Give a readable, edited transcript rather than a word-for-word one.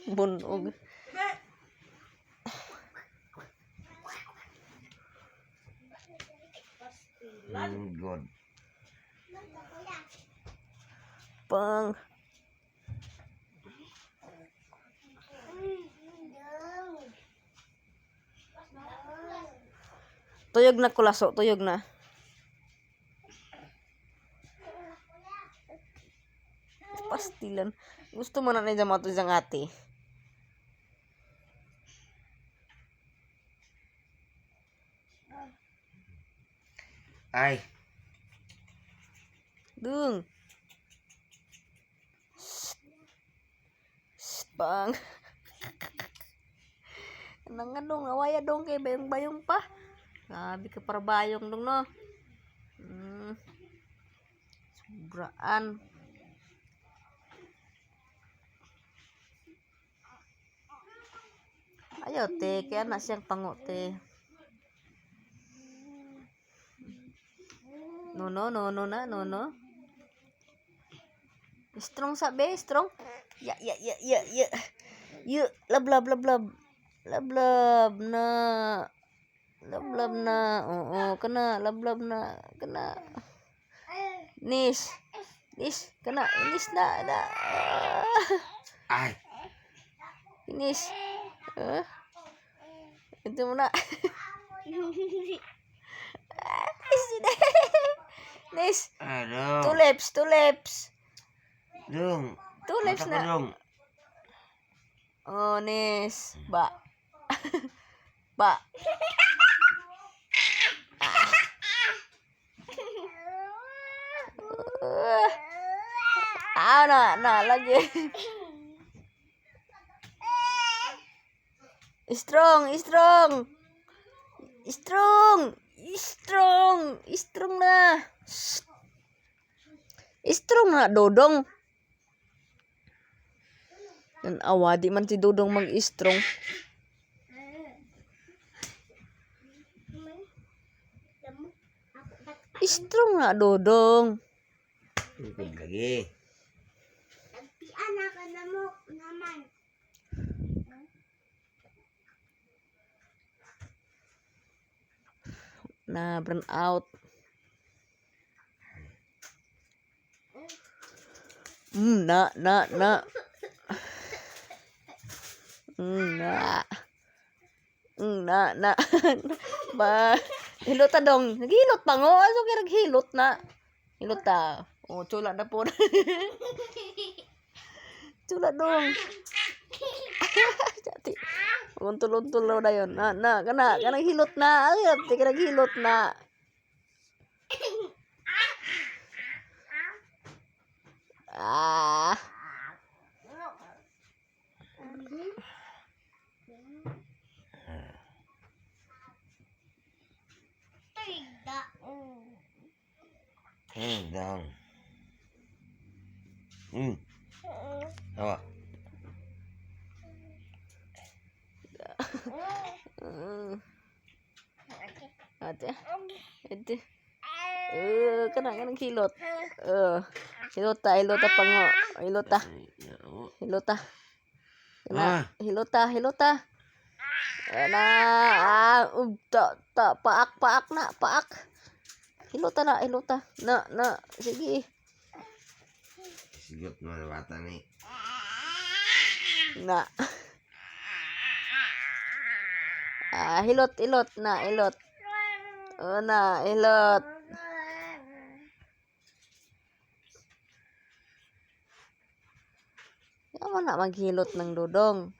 Bunog. Good. Pang. Tuyog na kulaso, tuyog na. Pastilan. Gusto mo na niya mo ito siyang ate. Ay. Dung. Pang. Nang dong, awaya dong kay bayong-bayong pa. Sabi ka para bayong dong no. Sobraan. Ayaw te, kaya na siyang pangote. No. Strong sabi, strong. Ya. Lab na. Lab na. Oo, kana lab na. Kana. Nis, kana inis na. Ay. Inis. Ito muna. Nis. Ano? Two lips. Dong. Two lips na. Dong. Oh, Nis. Ba. Na lagi. Strong na. Strong na dodong. Dan awadi man si dodong mag-strong. Strong na dodong. Ikot lagi. Anak mo naman. Na burn out. Na. Ba, hilot dong. Naghilot pa ngo. Aso kaya naghilot na. Hilot ta. Oh, chula na po. Chula dong. Jati. Untul-untul na yun. Kana hilot na. Ay, kana hilot na. Dong. Apa? Ate. Kana hilot. Hilota pango. Hilota. Kana hilota. Paak na. Hilota. Na. Sige. Sigot mo na bata ni. Na. Hilot na. Hilot. Yaman na maghilot ng dodong.